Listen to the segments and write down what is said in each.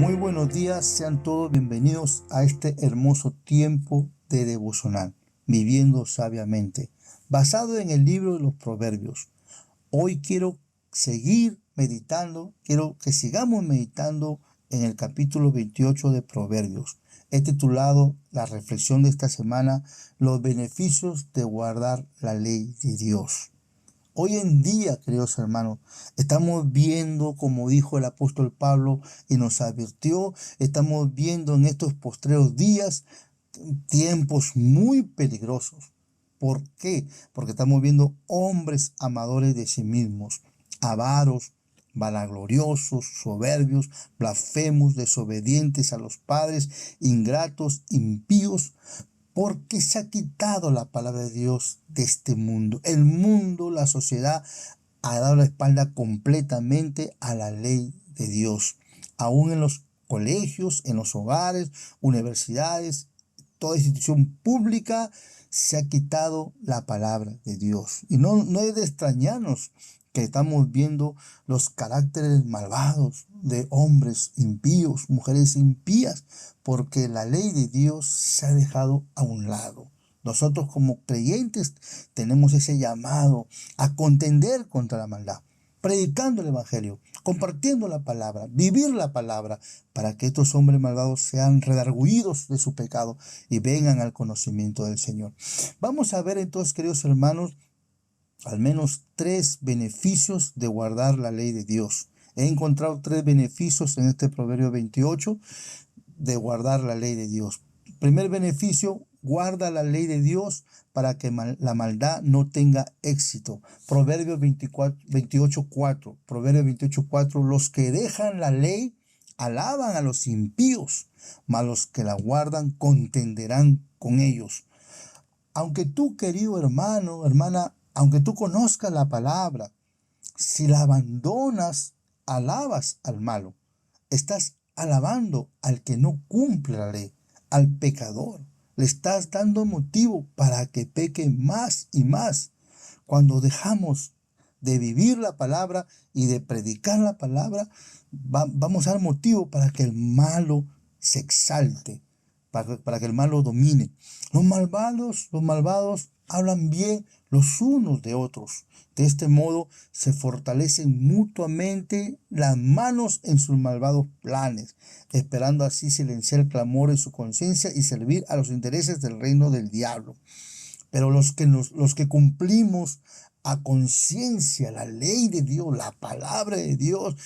Muy buenos días, sean todos bienvenidos a este hermoso tiempo de devocional, viviendo sabiamente, basado en el libro de los Proverbios. Hoy quiero seguir meditando, quiero que sigamos meditando en el capítulo 28 de Proverbios. He titulado la reflexión de esta semana, Los beneficios de guardar la ley de Dios. Hoy en día, queridos hermanos, estamos viendo, como dijo el apóstol Pablo y nos advirtió, estamos viendo en estos postreros días tiempos muy peligrosos. ¿Por qué? Porque estamos viendo hombres amadores de sí mismos, avaros, vanagloriosos, soberbios, blasfemos, desobedientes a los padres, ingratos, impíos, porque se ha quitado la palabra de Dios de este mundo. El mundo, la sociedad, ha dado la espalda completamente a la ley de Dios. Aún en los colegios, en los hogares, universidades, toda institución pública, se ha quitado la palabra de Dios. Y no es de extrañarnos que estamos viendo los caracteres malvados de hombres impíos, mujeres impías, porque la ley de Dios se ha dejado a un lado. Nosotros como creyentes tenemos ese llamado a contender contra la maldad, predicando el evangelio, compartiendo la palabra, vivir la palabra, para que estos hombres malvados sean redargüidos de su pecado y vengan al conocimiento del Señor. Vamos a ver entonces, queridos hermanos, al menos tres beneficios de guardar la ley de Dios. He encontrado tres beneficios en este Proverbio 28 de guardar la ley de Dios. Primer beneficio, guarda la ley de Dios para que la maldad no tenga éxito. Proverbios 28:4. Proverbios 28:4. Los que dejan la ley alaban a los impíos, mas los que la guardan contenderán con ellos. Aunque tú, querido hermano, hermana, aunque tú conozcas la palabra, si la abandonas, alabas al malo. Estás alabando al que no cumple la ley, al pecador. Le estás dando motivo para que peque más y más. Cuando dejamos de vivir la palabra y de predicar la palabra, vamos a dar motivo para que el malo se exalte, para que el malo domine. Los malvados hablan bien los unos de otros. De este modo se fortalecen mutuamente las manos en sus malvados planes, esperando así silenciar el clamor de su conciencia y servir a los intereses del reino del diablo. Pero los que cumplimos a conciencia la ley de Dios, la palabra de Dios,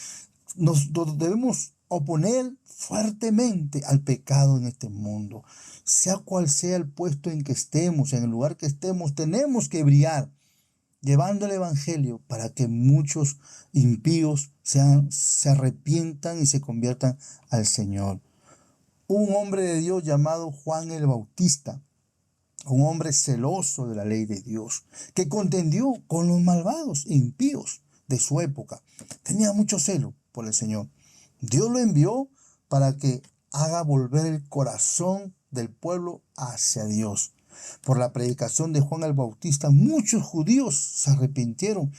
nos debemos oponer fuertemente al pecado en este mundo. Sea cual sea el puesto en que estemos, en el lugar que estemos, tenemos que brillar, llevando el evangelio para que muchos impíos se arrepientan y se conviertan al Señor. Un hombre de Dios llamado Juan el Bautista, un hombre celoso de la ley de Dios, que contendió con los malvados e impíos de su época. Tenía mucho celo por el Señor. Dios lo envió para que haga volver el corazón del pueblo hacia Dios. Por la predicación de Juan el Bautista, muchos judíos se arrepintieron,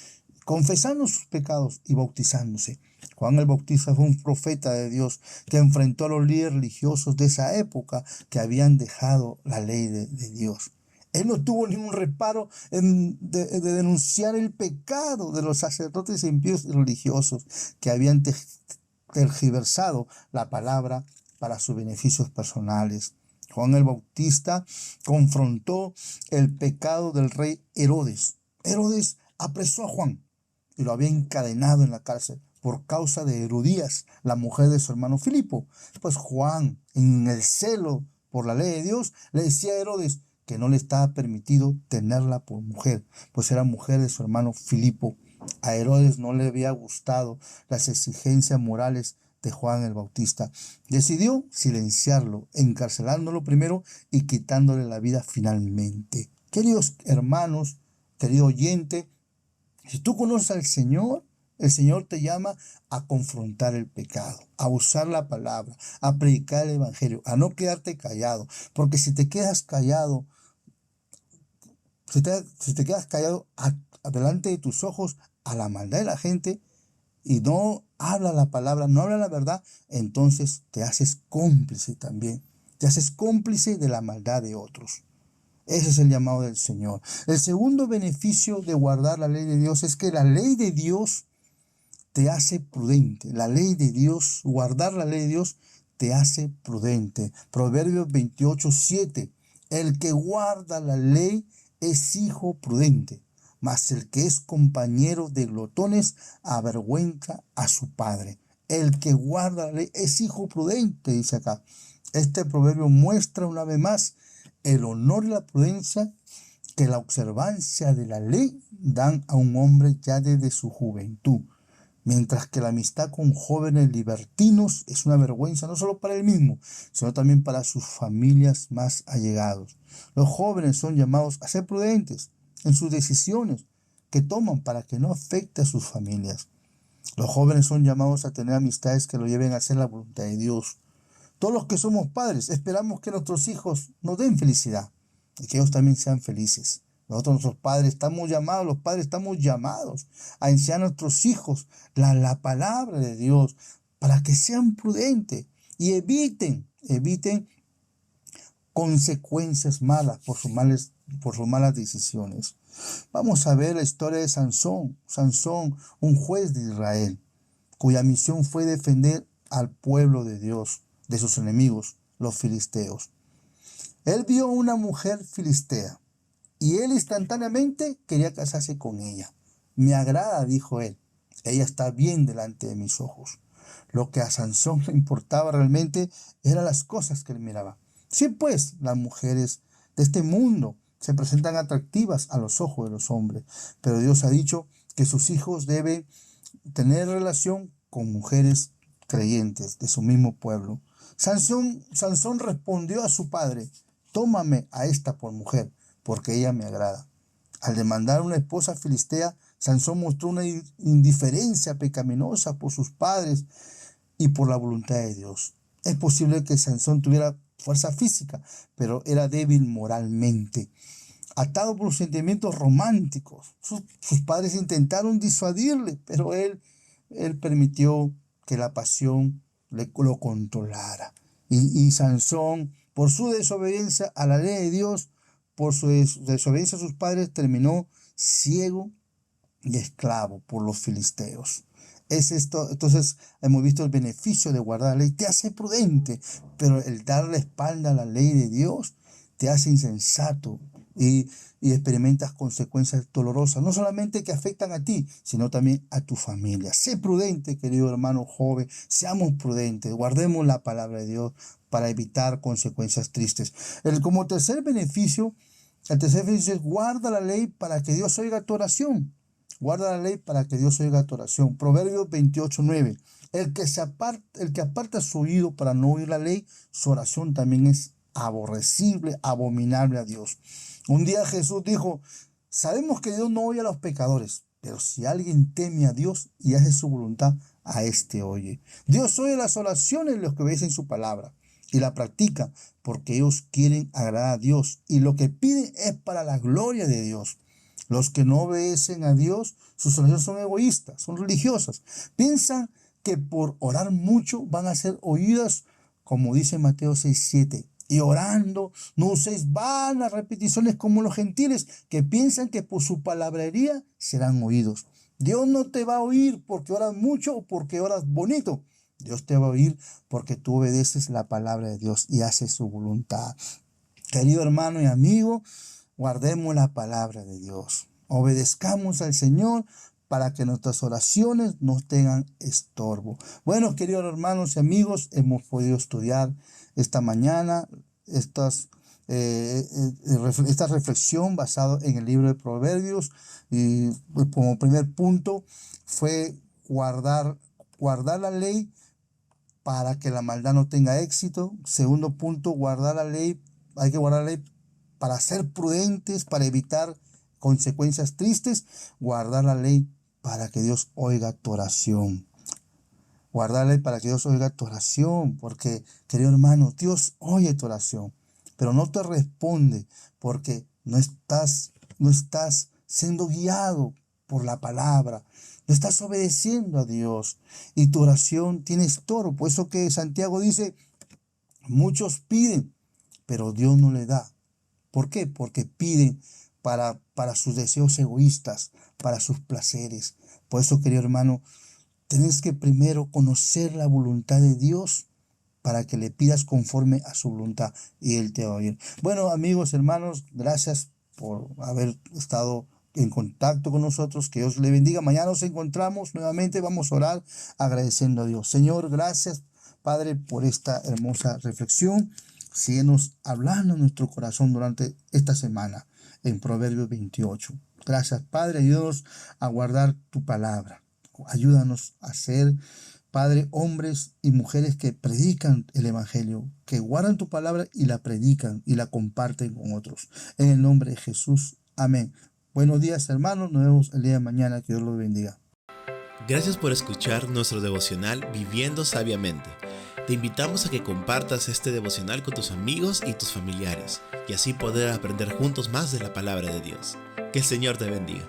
confesando sus pecados y bautizándose. Juan el Bautista fue un profeta de Dios que enfrentó a los líderes religiosos de esa época que habían dejado la ley de Dios. Él no tuvo ningún reparo de denunciar el pecado de los sacerdotes impíos y religiosos que habían tergiversado la palabra para sus beneficios personales. Juan el Bautista confrontó el pecado del rey Herodes. Herodes apresó a Juan y lo había encadenado en la cárcel por causa de Herodías, la mujer de su hermano Filipo. Pues Juan, en el celo por la ley de Dios, le decía a Herodes que no le estaba permitido tenerla por mujer, pues era mujer de su hermano Filipo. A Herodes no le había gustado las exigencias morales de Juan el Bautista. Decidió silenciarlo, encarcelándolo primero y quitándole la vida finalmente. Queridos hermanos, querido oyente, si tú conoces al Señor, el Señor te llama a confrontar el pecado, a usar la palabra, a predicar el evangelio, a no quedarte callado, porque si te quedas callado, si te quedas callado delante de tus ojos a la maldad de la gente, y no habla la palabra, no habla la verdad, entonces te haces cómplice también. Te haces cómplice de la maldad de otros. Ese es el llamado del Señor. El segundo beneficio de guardar la ley de Dios es que la ley de Dios te hace prudente. La ley de Dios, guardar la ley de Dios, te hace prudente. Proverbios 28:7. El que guarda la ley es hijo prudente, mas el que es compañero de glotones avergüenza a su padre. El que guarda la ley es hijo prudente, dice acá. Este proverbio muestra una vez más el honor y la prudencia que la observancia de la ley dan a un hombre ya desde su juventud. Mientras que la amistad con jóvenes libertinos es una vergüenza no solo para él mismo, sino también para sus familias más allegados. Los jóvenes son llamados a ser prudentes en sus decisiones que toman para que no afecte a sus familias. Los jóvenes son llamados a tener amistades que lo lleven a hacer la voluntad de Dios. Todos los que somos padres esperamos que nuestros hijos nos den felicidad y que ellos también sean felices. Nosotros, nuestros padres, los padres estamos llamados a enseñar a nuestros hijos la palabra de Dios para que sean prudentes y eviten consecuencias malas por sus malas decisiones. Vamos a ver la historia de Sansón. Sansón, un juez de Israel, cuya misión fue defender al pueblo de Dios de sus enemigos, los filisteos. Él vio a una mujer filistea y él instantáneamente quería casarse con ella. Me agrada, dijo él. Ella está bien delante de mis ojos. Lo que a Sansón le importaba realmente eran las cosas que él miraba. Sí, pues, las mujeres de este mundo se presentan atractivas a los ojos de los hombres, pero Dios ha dicho que sus hijos deben tener relación con mujeres creyentes de su mismo pueblo. Sansón respondió a su padre: tómame a esta por mujer, porque ella me agrada. Al demandar una esposa filistea, Sansón mostró una indiferencia pecaminosa por sus padres y por la voluntad de Dios. Es posible que Sansón tuviera fuerza física, pero era débil moralmente. Atado por los sentimientos románticos, sus padres intentaron disuadirle, pero él permitió que la pasión lo controlara. Y Sansón, por su desobediencia a la ley de Dios, por su desobediencia a sus padres, terminó ciego y esclavo por los filisteos. Es esto, entonces hemos visto el beneficio de guardar la ley. Te hace prudente, pero el dar la espalda a la ley de Dios te hace insensato y experimentas consecuencias dolorosas, no solamente que afectan a ti, sino también a tu familia. Sé prudente, querido hermano joven, seamos prudentes, guardemos la palabra de Dios para evitar consecuencias tristes. El tercer beneficio es guarda la ley para que Dios oiga tu oración. Guarda la ley para que Dios oiga tu oración. Proverbios 28:9. El que aparta su oído para no oír la ley, su oración también es aborrecible, abominable a Dios. Un día Jesús dijo: sabemos que Dios no oye a los pecadores, pero si alguien teme a Dios y hace su voluntad, a este oye. Dios oye las oraciones de los que obedecen su palabra y la practican, porque ellos quieren agradar a Dios y lo que piden es para la gloria de Dios. Los que no obedecen a Dios, sus oraciones son egoístas, son religiosas. Piensan que por orar mucho van a ser oídas, como dice Mateo 6:7. Y orando, no uséis vanas repeticiones como los gentiles, que piensan que por su palabrería serán oídos. Dios no te va a oír porque oras mucho o porque oras bonito. Dios te va a oír porque tú obedeces la palabra de Dios y haces su voluntad. Querido hermano y amigo, guardemos la palabra de Dios. Obedezcamos al Señor para que nuestras oraciones no tengan estorbo. Bueno, queridos hermanos y amigos, hemos podido estudiar esta mañana esta reflexión basada en el libro de Proverbios. Y como primer punto fue guardar la ley para que la maldad no tenga éxito. Segundo punto, hay que guardar la ley para ser prudentes, para evitar consecuencias tristes. Guardar la ley para que Dios oiga tu oración. Guardar la ley para que Dios oiga tu oración, porque, querido hermano, Dios oye tu oración, pero no te responde porque no estás siendo guiado por la palabra. No estás obedeciendo a Dios y tu oración tiene estorbo. Por eso que Santiago dice, muchos piden, pero Dios no le da. ¿Por qué? Porque piden para sus deseos egoístas, para sus placeres. Por eso, querido hermano, tienes que primero conocer la voluntad de Dios para que le pidas conforme a su voluntad y Él te va a oír. Bueno, amigos, hermanos, gracias por haber estado en contacto con nosotros. Que Dios le bendiga. Mañana nos encontramos nuevamente. Vamos a orar agradeciendo a Dios. Señor, gracias, Padre, por esta hermosa reflexión. Síguenos hablando en nuestro corazón durante esta semana en Proverbios 28. Gracias, Padre. Ayúdanos a guardar tu palabra. Ayúdanos a ser, Padre, hombres y mujeres que predican el Evangelio, que guardan tu palabra y la predican y la comparten con otros. En el nombre de Jesús. Amén. Buenos días, hermanos. Nos vemos el día de mañana. Que Dios los bendiga. Gracias por escuchar nuestro devocional Viviendo Sabiamente. Te invitamos a que compartas este devocional con tus amigos y tus familiares y así poder aprender juntos más de la palabra de Dios. Que el Señor te bendiga.